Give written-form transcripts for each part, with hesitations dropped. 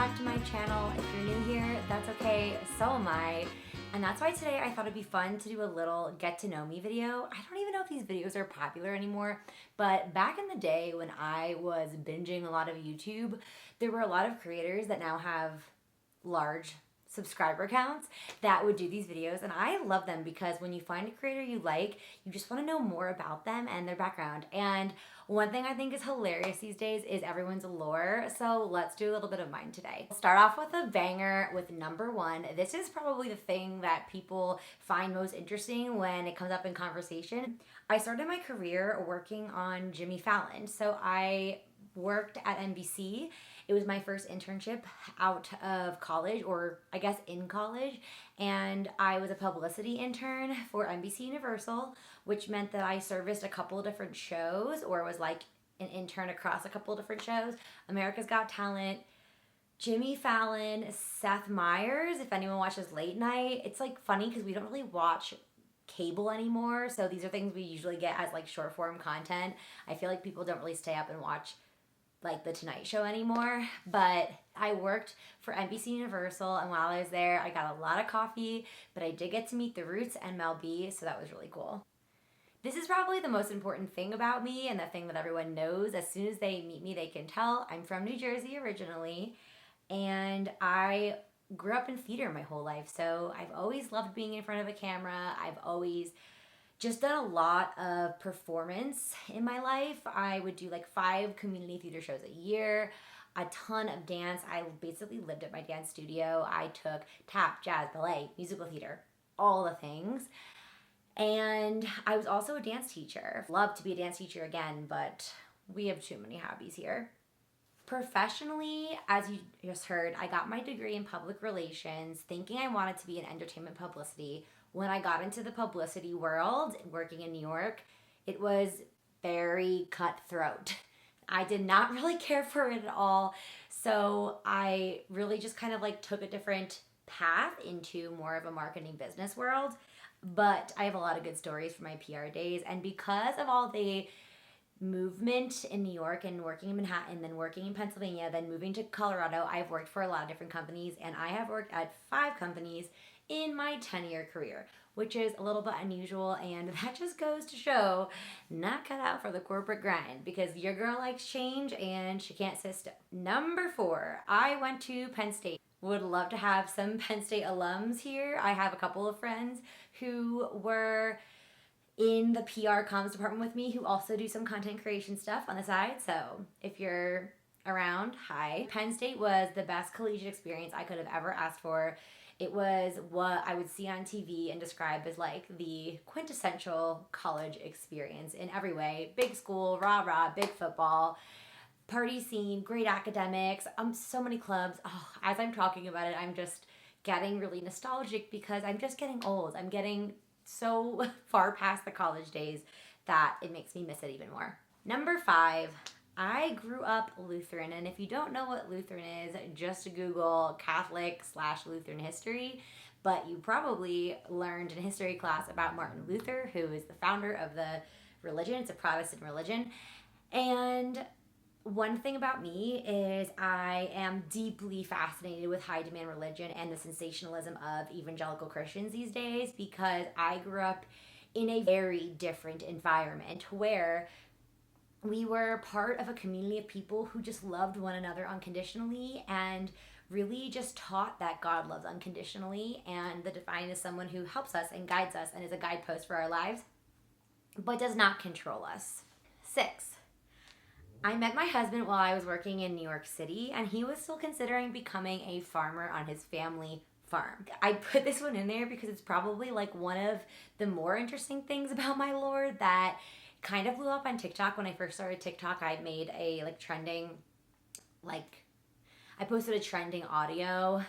back to my channel. If you're new here, that's okay, so am I. And that's why today I thought it'd be fun to do a little get to know me video. I don't even know if these videos are popular anymore, but back in the day when I was binging a lot of YouTube, there were a lot of creators that now have large subscriber counts that would do these videos, and I love them because when you find a creator you like, you just want to know more about them and their background. And one thing I think is hilarious these days is everyone's lore, so let's do a little bit of mine today. I'll start off with a banger with number one. This is probably the thing that people find most interesting when it comes up in conversation. I started my career working on Jimmy Fallon, so I worked at NBC. It was my first internship out of college, or I guess in college, and I was a publicity intern for NBC Universal, which meant that I serviced a couple of different shows, or was like an intern across a couple of different shows. America's Got Talent, Jimmy Fallon, Seth Meyers, if anyone watches late night. It's like funny because we don't really watch cable anymore, so these are things we usually get as like short form content. I feel like people don't really stay up and watch like the Tonight Show anymore, but I worked for NBC Universal, and while I was there I got a lot of coffee, but I did get to meet the Roots and Mel B, so that was really cool. This is probably the most important thing about me, and the thing that everyone knows. As soon as they meet me, they can tell I'm from New Jersey originally, and I grew up in theater my whole life, so I've always loved being in front of a camera. I've always just done a lot of performance in my life. I would do like 5 community theater shows a year, a ton of dance. I basically lived at my dance studio. I took tap, jazz, ballet, musical theater, all the things. And I was also a dance teacher. Love to be a dance teacher again, but we have too many hobbies here. Professionally, as you just heard, I got my degree in public relations thinking I wanted to be in entertainment publicity. When I got into the publicity world, working in New York, it was very cutthroat. I did not really care for it at all, so I really just kind of like took a different path into more of a marketing business world. But I have a lot of good stories from my PR days, and because of all the movement in New York and working in Manhattan, then working in Pennsylvania, then moving to Colorado, I've worked for a lot of different companies, and I have worked at 5 companies in my 10-year career, which is a little bit unusual, and that just goes to show not cut out for the corporate grind, because your girl likes change and she can't sit still. Number 4, I went to Penn State. Would love to have some Penn State alums here. I have a couple of friends who were in the PR comms department with me who also do some content creation stuff on the side, so if you're around, hi. Penn State was the best collegiate experience I could have ever asked for. It was what I would see on TV and describe as like the quintessential college experience in every way. Big school, rah-rah, big football, party scene, great academics, so many clubs. Oh, as I'm talking about it, I'm just getting really nostalgic because I'm just getting old. I'm getting so far past the college days that it makes me miss it even more. Number 5, I grew up Lutheran, and if you don't know what Lutheran is, just Google Catholic/Lutheran history, but you probably learned in history class about Martin Luther, who is the founder of the religion. It's a Protestant religion, and one thing about me is I am deeply fascinated with high demand religion and the sensationalism of evangelical Christians these days, because I grew up in a very different environment where we were part of a community of people who just loved one another unconditionally and really just taught that God loves unconditionally, and the divine is someone who helps us and guides us and is a guidepost for our lives, but does not control us. 6, I met my husband while I was working in New York City, and he was still considering becoming a farmer on his family farm. I put this one in there because it's probably like one of the more interesting things about my lore that kind of blew up on TikTok. When I first started TikTok, I made a I posted a trending audio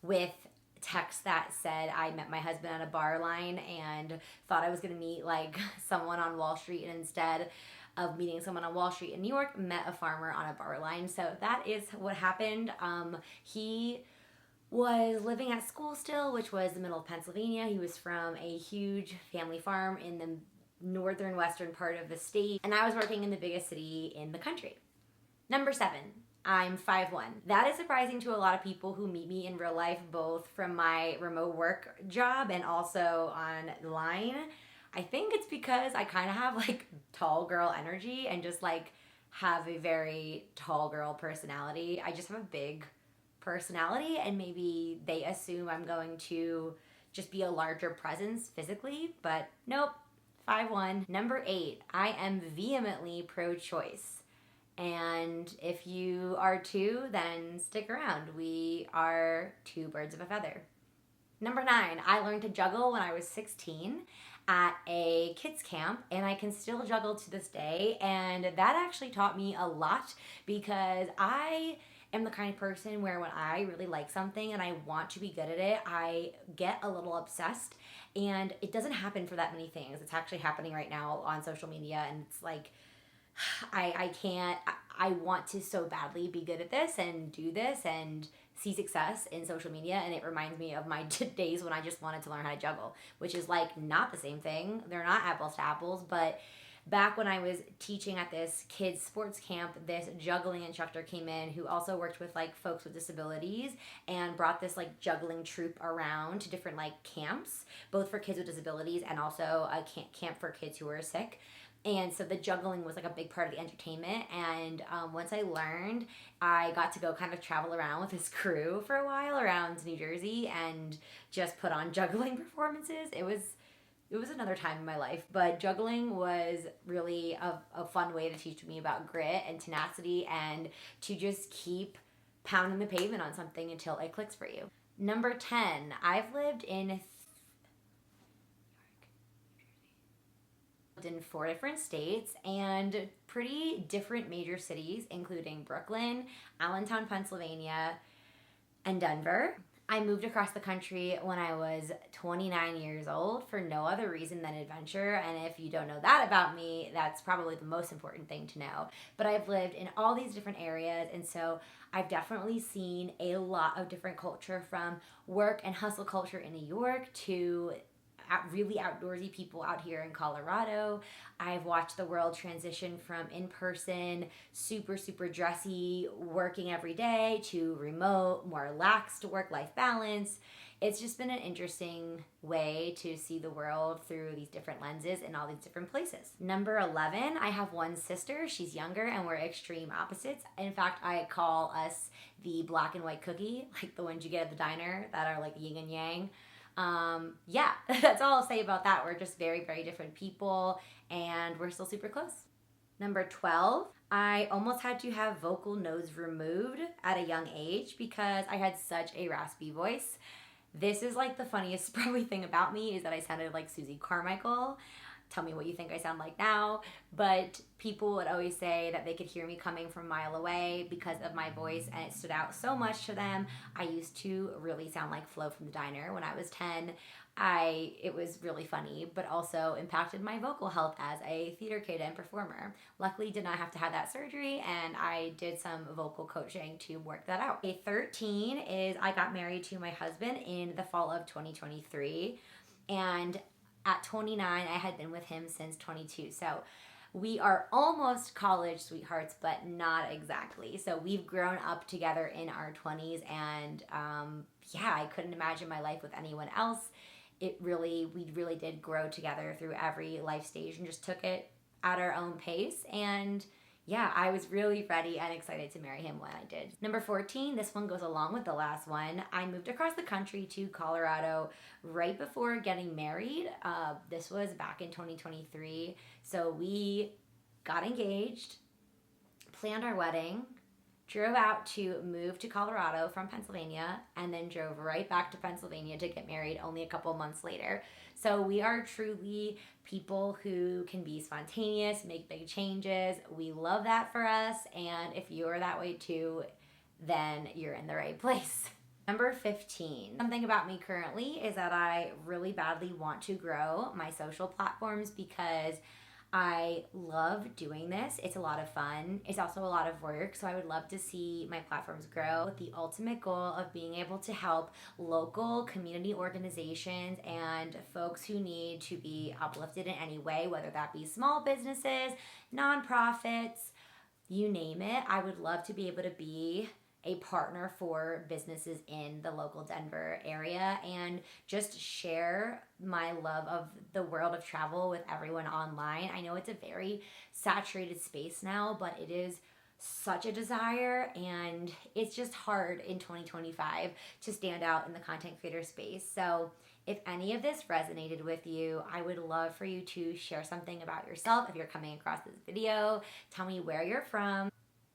with text that said I met my husband at a bar line and thought I was gonna meet like someone on Wall Street, and instead of meeting someone on Wall Street in New York, met a farmer on a bar line. So that is what happened. He was living at school still, which was the middle of Pennsylvania. He was from a huge family farm in the northern western part of the state, and I was working in the biggest city in the country. Number 7, I'm 5'1". That is surprising to a lot of people who meet me in real life, both from my remote work job and also online. I think it's because I kind of have like tall girl energy and just like have a very tall girl personality. I just have a big personality, and maybe they assume I'm going to just be a larger presence physically, but nope, 5'1". Number 8, I am vehemently pro-choice. And if you are too, then stick around. We are two birds of a feather. Number 9, I learned to juggle when I was 16 at a kids camp, and I can still juggle to this day. And that actually taught me a lot, because I am the kind of person where when I really like something and I want to be good at it, I get a little obsessed, and it doesn't happen for that many things. It's actually happening right now on social media, and it's like, I can't, I want to so badly be good at this and do this and see success in social media, and it reminds me of my days when I just wanted to learn how to juggle, which is like not the same thing. They're not apples to apples, but back when I was teaching at this kids sports camp, this juggling instructor came in who also worked with like folks with disabilities, and brought this like juggling troupe around to different like camps, both for kids with disabilities and also a camp for kids who were sick. And so the juggling was like a big part of the entertainment. And once I learned, I got to go kind of travel around with this crew for a while around New Jersey and just put on juggling performances. It was another time in my life, but juggling was really a fun way to teach me about grit and tenacity, and to just keep pounding the pavement on something until it clicks for you. Number 10, I've lived in 4 different states and pretty different major cities, including Brooklyn, Allentown, Pennsylvania, and Denver. I moved across the country when I was 29 years old for no other reason than adventure. And if you don't know that about me, that's probably the most important thing to know. But I've lived in all these different areas, and so I've definitely seen a lot of different culture, from work and hustle culture in New York to really outdoorsy people out here in Colorado. I've watched the world transition from in-person, super, super dressy, working every day, to remote, more relaxed work-life balance. It's just been an interesting way to see the world through these different lenses in all these different places. Number 11, I have one sister. She's younger, and we're extreme opposites. In fact, I call us the black and white cookie, like the ones you get at the diner that are like yin and yang. Yeah, that's all I'll say about that. We're just very, very different people, and we're still super close. Number 12, I almost had to have vocal nodes removed at a young age because I had such a raspy voice. This is like the funniest probably thing about me, is that I sounded like Susie Carmichael. Tell me what you think I sound like now. But people would always say that they could hear me coming from a mile away because of my voice, and it stood out so much to them. I used to really sound like Flo from the Diner when I was 10. It was really funny, but also impacted my vocal health as a theater kid and performer. Luckily, did not have to have that surgery, and I did some vocal coaching to work that out. A 13 is I got married to my husband in the fall of 2023, and at 29, I had been with him since 22. So we are almost college sweethearts, but not exactly. So we've grown up together in our 20s, and yeah, I couldn't imagine my life with anyone else. We really did grow together through every life stage and just took it at our own pace. And yeah, I was really ready and excited to marry him when I did. Number 14, this one goes along with the last one. I moved across the country to Colorado right before getting married. This was back in 2023. So we got engaged, planned our wedding, drove out to move to Colorado from Pennsylvania, and then drove right back to Pennsylvania to get married only a couple months later. So we are truly people who can be spontaneous, make big changes. We love that for us, and if you are that way too, then you're in the right place. Number 15. Something about me currently is that I really badly want to grow my social platforms because I love doing this. It's a lot of fun. It's also a lot of work, so I would love to see my platforms grow with the ultimate goal of being able to help local community organizations and folks who need to be uplifted in any way, whether that be small businesses, nonprofits, you name it. I would love to be able to be a partner for businesses in the local Denver area and just share my love of the world of travel with everyone online. I know it's a very saturated space now, but it is such a desire, and it's just hard in 2025 to stand out in the content creator space. So if any of this resonated with you, I would love for you to share something about yourself. If you're coming across this video, tell me where you're from,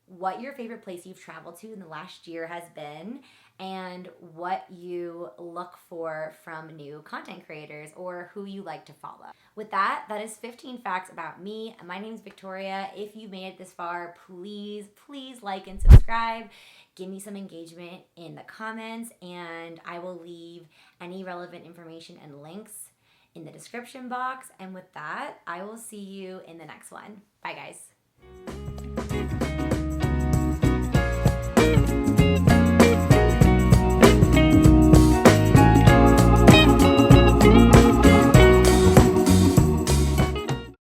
what your favorite place you've traveled to in the last year has been, and what you look for from new content creators or who you like to follow. With that, that is 15 facts about me. My name's Victoria. If you made it this far, please like and subscribe. Give me some engagement in the comments, and I will leave any relevant information and links in the description box. And with that, I will see you in the next one. Bye, guys.